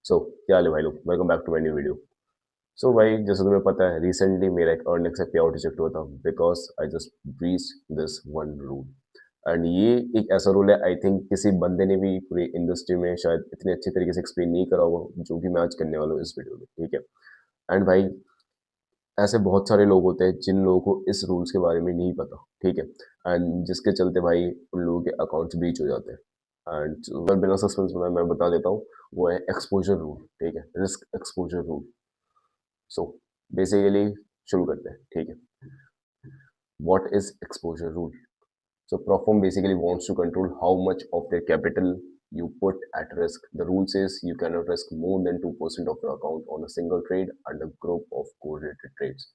सो क्या हाल है भाई लोग, welcome back to my new video. So भाई, जैसे तुम्हें पता है, रिसेंटली मेरा एक अर्निंग से पे आउट रिजेक्ट हुआ था because I just breach this one rule. And ये एक ऐसा रूल है, आई थिंक किसी बंदे ने भी पूरी इंडस्ट्री में शायद इतने अच्छे तरीके से एक्सप्लेन नहीं करा होगा जो कि मैं आज करने वाला हूँ इस वीडियो में, ठीक है। एंड भाई, ऐसे बहुत सारे लोग होते हैं जिन लोगों को इस रूल्स के बारे में नहीं पता, ठीक है। एंड जिसके चलते भाई उन लोगों के अकाउंट्स ब्रीच हो जाते हैं। एंड बिना सस्पेंस में मैं बता देता हूँ, वो है एक्सपोजर रूल, ठीक है, risk exposure rule. So basically शुरू करते हैं, ठीक है। What is exposure rule? So Profom basically wants to control how much of their capital you put at risk. The rule says you cannot risk more than 2% of your account on a single trade and a group of correlated trades.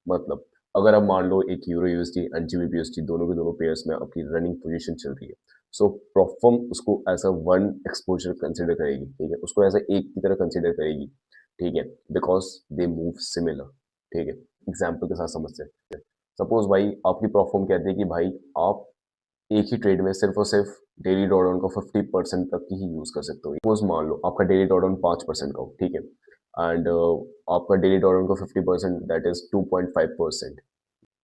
मतलब अगर आप मान लो एक euro USD and GBP USD दोनों के दोनों pairs में अपनी रनिंग पोजीशन चल रही है, सो प्रोफर्म उसको as a one exposure consider करेगी, ठीक है, उसको एज अ एक की तरह कंसिडर करेगी, ठीक है, बिकॉज दे मूव सिमिलर, ठीक है। एग्जाम्पल के साथ समझते हैं। सपोज भाई आपकी प्रोफर्म कहती है कि भाई आप एक ही ट्रेड में सिर्फ और सिर्फ डेली ड्रॉडाउन का 50% तक ही यूज कर सकते हो। सपोज मान लो आपका डेली ड्रॉडाउन 5% का हो, ठीक है। एंड आपका डेली ड्रॉडाउन का 50% दैट इज 2.5%।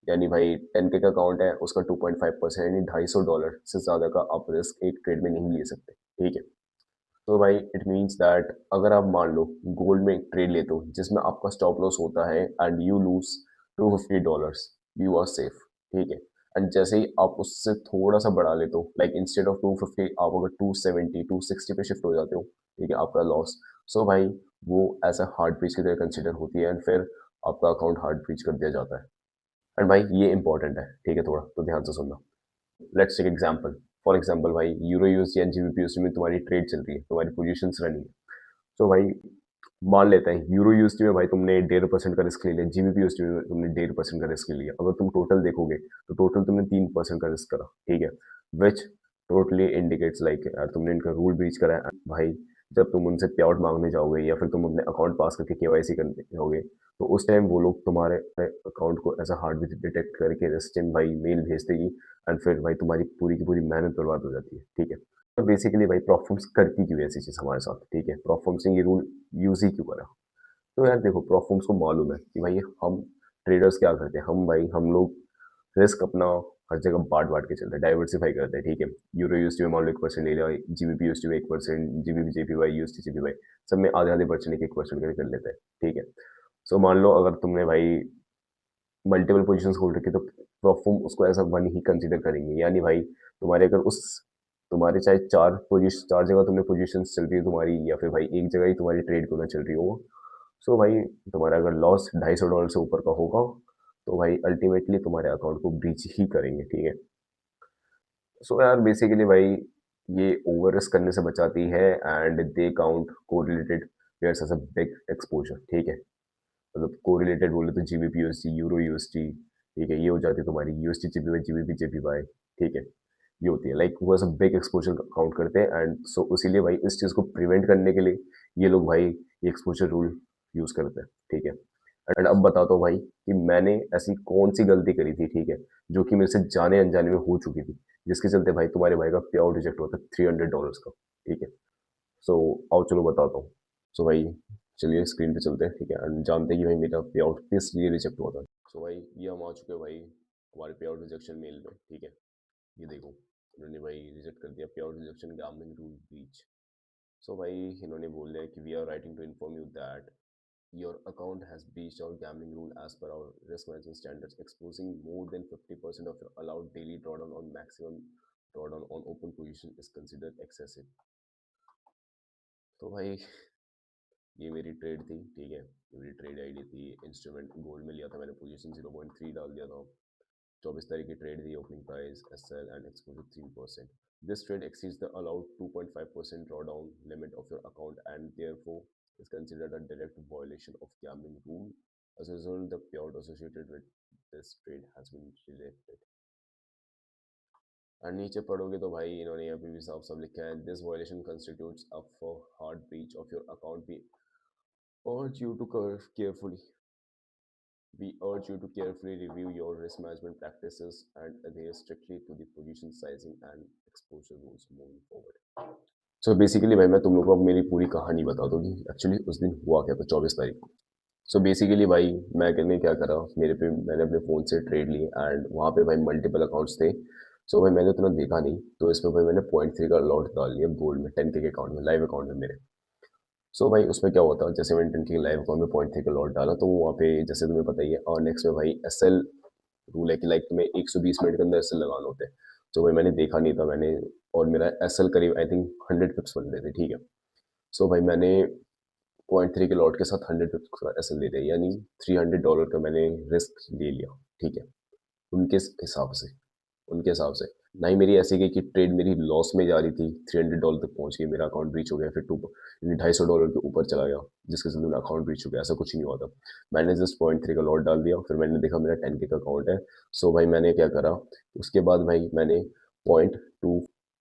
यानी भाई 10K का अकाउंट है, उसका 2.5% यानी $250 से ज़्यादा का आप रिस्क एक ट्रेड में नहीं ले सकते, ठीक है। तो भाई इट मीन्स दैट अगर आप मान लो गोल्ड में एक ट्रेड लेते हो जिसमें आपका स्टॉप लॉस होता है and you lose $250, you are safe, ठीक है। एंड जैसे ही आप उससे थोड़ा सा बढ़ा लेते हो, लाइक इंस्टेड ऑफ 250 आप अगर 270 260 पे शिफ्ट हो जाते हो, ठीक है, आपका लॉस। सो भाई वो ऐसा हार्ड ब्रीच की तरह कंसिडर होती है एंड फिर आपका अकाउंट हार्ड ब्रीच कर दिया जाता है। एंड भाई ये इंपॉर्टेंट है, ठीक है, थोड़ा तो ध्यान से सुनना। Let's take example. For example भाई, euro USD and GBP USD में तुम्हारी ट्रेड चल रही है, तुम्हारी पोजीशंस रनिंग है। तो भाई मान लेते हैं यूरो यूएसडी में भाई तुमने 1.5% का रिस्क ले लिया, जीबीपी यूएसडी में तुमने 1.5% का रिस्क ले लिया। अगर तुम टोटल देखोगे तो टोटल तुमने 3% का रिस्क करा, ठीक है, विच टोटली इंडिकेट्स लाइक यार तुमने इनका रूल ब्रीच करा है भाई। जब तुम उनसे पे आउट मांगने जाओगे या फिर तुम अपने अकाउंट पास करके केवाईसी करने जाओगे, तो उस टाइम वो लोग तुम्हारे अकाउंट को एज अ हार्ड डिटेक्ट करके रेस्टिन भाई मेल भेज देगी। एंड फिर भाई तुम्हारी पूरी की पूरी मेहनत बर्बाद हो जाती है, ठीक है। तो बेसिकली भाई प्रॉफर्म्स करती क्यों है ऐसी चीज़ हमारे साथ, ठीक है, प्रॉफर्म्स ने ये रूल यूज़ ही क्यों करा? तो यार देखो, प्रॉफर्म्स को मालूम है कि भाई हम ट्रेडर्स क्या करते हैं, हम लोग रिस्क अपना हर जगह बांट बांट के चलते हैं, डाइवर्सिफाई करते हैं, ठीक है। यूरो यूएसडी में मान लो 1% ले लिया, जीबीपी यूएसडी में 1%, जीबीपी जेपीवाई यूएसडी जेपीवाई सब में आधे आधे परसेंट, 1% करके कर लेते हैं, ठीक है। सो मान लो अगर तुमने भाई मल्टीपल पोजीशंस होल्ड रखी तो परफॉर्म उसको ऐसा वन ही कंसीडर करेंगे। यानी भाई तुम्हारे अगर उस तुम्हारे चाहे चार जगह तुमने पोजीशंस चल रही है तुम्हारी, या फिर भाई एक जगह ही तुम्हारी ट्रेड क्यों ना चल रही हो, सो भाई तुम्हारा अगर लॉस $250 से ऊपर का होगा तो भाई अल्टीमेटली तुम्हारे अकाउंट को ब्रीच ही करेंगे, ठीक है। सो यार बेसिकली भाई ये ओवर रिस्क करने से बचाती है and they count correlated pairs as a big exposure, ठीक है। मतलब कोरिलेटेड बोले तो जीबीपी यूएसडी, यूरो यूएसडी, ठीक है, ये हो जाती है तुम्हारी यूएसडी जीपीवाई, जीबीपी जेपीवाई, ठीक है। ये होती है लाइक वो सब बिग एक्सपोजर काउंट करते हैं एंड सो इसीलिए भाई इस चीज़ को प्रिवेंट करने के लिए ये लोग भाई ये एक्सपोजर रूल यूज़ करते हैं, ठीक है। एंड अब बताता हूँ भाई कि मैंने ऐसी कौन सी गलती करी थी, ठीक है, जो कि मेरे से जाने अनजाने में हो चुकी थी, जिसके चलते भाई तुम्हारे भाई का पे आउट रिजेक्ट हुआ था $300 का, ठीक है। सो आओ चलो बताता हूँ। सो भाई चलिए स्क्रीन पे चलते हैं, ठीक है, एंड जानते हैं कि भाई मेरा पे आउट किस लिए रिजेक्ट हुआ था। सो भाई ये हम आ चुके हैं भाई हमारे पे आउट रिजेक्शन मेल में, ठीक है। ये देखो, उन्होंने भाई रिजेक्ट कर दिया, pay out rejection gambling rule breach. So भाई इन्होंने बोल दिया कि we are writing to inform you that your account has breached our gambling rule as per our risk management standards, exposing more than 50% of your allowed daily drawdown on maximum drawdown on open position is considered excessive। तो भाई ये मेरी trade थी, ठीक है, ये मेरी trade ID थी, इंस्ट्रूमेंट गोल्ड में लिया था मैंने, पोजीशन 0.3 डाल दिया था। 24 तारीख की ट्रेड थी, opening price S L and exposure 3%। This trade exceeds the allowed 2.5% drawdown limit of your account and therefore is considered a direct violation of gambling rule. As a result, the payout associated with this trade has been rejected। और नीचे पढ़ोगे तो भाई इन्होंने यहाँ पे भी साफ साफ लिखा है, this violation constitutes a for hard breach of your account. We urge you to carefully We urge you to carefully review your risk management practices and adhere strictly to the position sizing and exposure rules moving forward। So basically भाई मैं तुम लोगों को अब मेरी पूरी कहानी बता दूँ कि एक्चुअली उस दिन हुआ क्या था 24 तारीख को। सो बेसिकली भाई मैंने क्या करा, मैंने अपने फ़ोन से ट्रेड लिए एंड वहाँ पे भाई मल्टीपल अकाउंट्स थे। सो भाई मैंने उतना देखा नहीं, तो इसमें भाई मैंने 0.3 का लॉट डाल लिया गोल्ड में 10K के अकाउंट में, लाइव अकाउंट में मेरे। सो भाई उसमें क्या होता है, जैसे मैंने 10K के लाइव अकाउंट में 0.3 का लॉट डाला, तो वहाँ पे जैसे तुम्हें पता ही है और नेक्स्ट में भाई एसएल रूल है कि लाइक तुम्हें 120 मिनट के अंदर एसएल लगाना होता है। तो भाई मैंने देखा नहीं था मैंने, और मेरा एसएल करीब आई थिंक 100 पिप्स बन रहे थे, ठीक है। सो भाई मैंने 0.3 के लॉट के साथ 100 पिप्स का एसएल ले लिया, यानी $300 का मैंने रिस्क ले लिया, ठीक है। उनके हिसाब से उनके हिसाब से ना ही मेरी ऐसी गई कि ट्रेड मेरी लॉस में जा रही थी, $300 तक पहुंच गई, मेरा अकाउंट ब्रीच हो गया, फिर टू $250 के ऊपर चला गया, जिसके चलते मेरा अकाउंट ब्रीच हो गया, ऐसा कुछ नहीं हुआ था। मैंने जस्ट 0.3 का लॉट डाल दिया, फिर मैंने देखा मेरा 10K का अकाउंट है। सो भाई मैंने क्या करा, उसके बाद भाई मैंने 0.2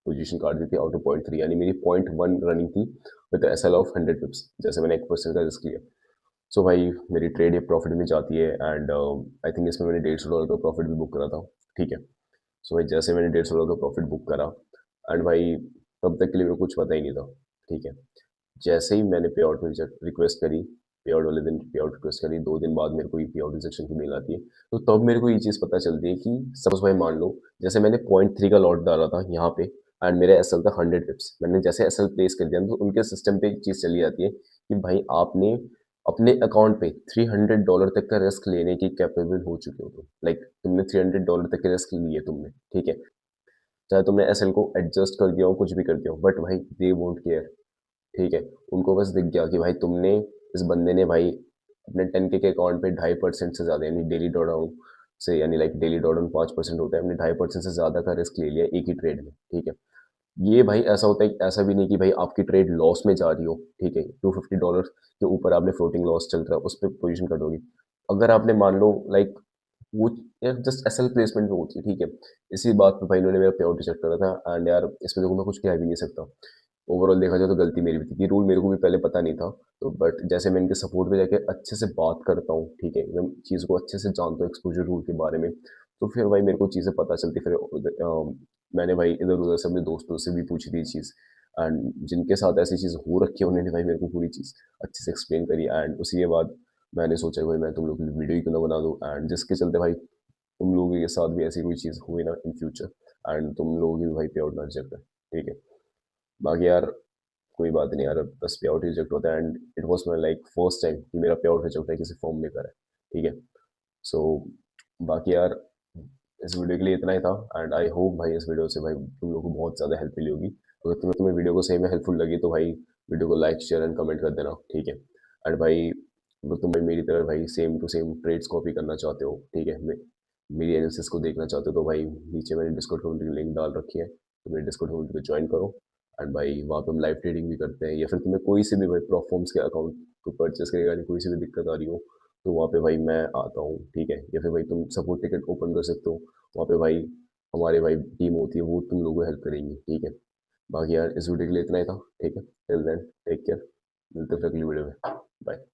पोजीशन काट दी थी आउट ऑफ 0.3, यानी मेरी 0.1 रनिंग थी विद एस एल ऑफ 100 पिप्स, जैसे मैंने 1% का रिस्क लिया। सो भाई मेरी ट्रेड ये प्रॉफिट में जाती है एंड आई थिंक इसमें मैंने $150 का प्रॉफिट भी बुक करा था, ठीक है। सो भाई जैसे मैंने $150 का प्रॉफिट बुक करा एंड भाई तब तक के लिए मेरे को कुछ पता ही नहीं था, ठीक है। जैसे ही मैंने पे आउट रिक्वेस्ट करी, पे आउट वाले दिन पे आउट रिक्वेस्ट करी, 2 दिन बाद मेरे को ये पे आउट रिजेक्शन की मेल आती है। तो तब मेरे को ये चीज़ पता चलती है कि सपोज भाई मान लो जैसे मैंने 0.3 का लॉट डाला था यहाँ पे एंड मेरा एसएल था 100 पिप्स, मैंने जैसे एसएल प्लेस कर दिया तो उनके सिस्टम पे एक चीज़ चली जाती है कि भाई आपने अपने अकाउंट पे $300 तक का रिस्क लेने की कैपेबल हो चुके हो तुम, लाइक तुमने $300 तक के रिस्क लिए तुमने, ठीक है। चाहे तुमने एसएल को एडजस्ट कर दिया हो, कुछ भी कर दिया हो, बट भाई दे वोंट केयर, ठीक है। उनको बस दिख गया कि भाई तुमने, इस बंदे ने भाई अपने 10K के अकाउंट पे 2.5% से ज़्यादा, यानी डेली ड्रॉडाउन से, यानी लाइक डेली ड्रॉडाउन 5% होता है, हमने 2.5% से ज़्यादा का रिस्क ले लिया एक ही ट्रेड में, ठीक है। ये भाई ऐसा होता है, ऐसा भी नहीं कि भाई आपकी ट्रेड लॉस में जा रही हो, ठीक है, $250 के ऊपर आपने फ्लोटिंग लॉस चल रहा है, उस पर पोजीशन कट होगी। अगर आपने मान लो लाइक वो यार जस्ट एसएल प्लेसमेंट में होती है, ठीक है। इसी बात पे भाई इन्होंने मेरा पे आउट रिजेक्ट करा था एंड यार इसमें देखो मैं कुछ कह भी नहीं सकता। ओवरऑल देखा जाए तो गलती मेरी भी थी, ये रूल मेरे को भी पहले पता नहीं था। तो बट जैसे मैं इनके सपोर्ट में जाके अच्छे से बात करता हूँ, ठीक है, एकदम चीज़ को अच्छे से जानता हूँ एक्सपोजर रूल के बारे में, तो फिर भाई मेरे को चीज़ें पता चलती। फिर मैंने भाई इधर उधर से अपने दोस्तों से भी पूछी थी चीज़, एंड जिनके साथ ऐसी चीज़ हो रखी है उन्होंने भाई मेरे को पूरी चीज़ अच्छे से एक्सप्लेन करी, एंड उसी के बाद मैंने सोचा कि भाई मैं तुम लोग के लिए वीडियो ही क्यों ना बना दूँ, एंड जिसके चलते भाई तुम लोगों के साथ भी ऐसी कोई चीज़ हुई ना इन फ्यूचर, एंड तुम लोगों की भी भाई पे आउट ना रिजेक्ट है, ठीक है। बाकी यार कोई बात नहीं यार, बस पे आउट रिजेक्ट होता है and it was my like first time कि मेरा पे आउट रिजेक्ट है किसी फॉर्म में करा है, ठीक है। सो बाकी यार इस वीडियो के लिए इतना ही था, एंड आई होप भाई इस वीडियो से भाई तुम लोगों को बहुत ज़्यादा हेल्प मिली होगी। अगर तुम्हें वीडियो को सही में हेल्पफुल लगी तो भाई वीडियो को लाइक शेयर एंड कमेंट कर देना, ठीक है। एंड भाई अगर तुम भाई मेरी तरह भाई same to same trades copy करना चाहते हो, ठीक है, मेरी एनालिसिस को देखना चाहते हो, तो भाई नीचे मैंने डिस्कॉर्ड कम्युनिटी की लिंक डाल रखी है, तो मेरे डिस्कॉर्ड कम्युनिटी को ज्वाइन करो। एंड भाई वहाँ पे हम लाइव ट्रेडिंग भी करते हैं, या फिर तुम्हें कोई से भी भाई प्रॉफॉर्म्स के अकाउंट को परचेस करने की कोई सी भी दिक्कत आ रही हो, तो वहाँ पे भाई मैं आता हूँ, ठीक है। या फिर भाई तुम सपोर्ट टिकट ओपन कर सकते हो, वहाँ पे भाई हमारे भाई टीम होती है, वो तुम लोगों को हेल्प करेंगी, ठीक है। बाकी यार इस वीडियो के लिए इतना ही था, ठीक है। टिल देन टेक केयर, मिलते हैं फिर अगली वीडियो में, बाय।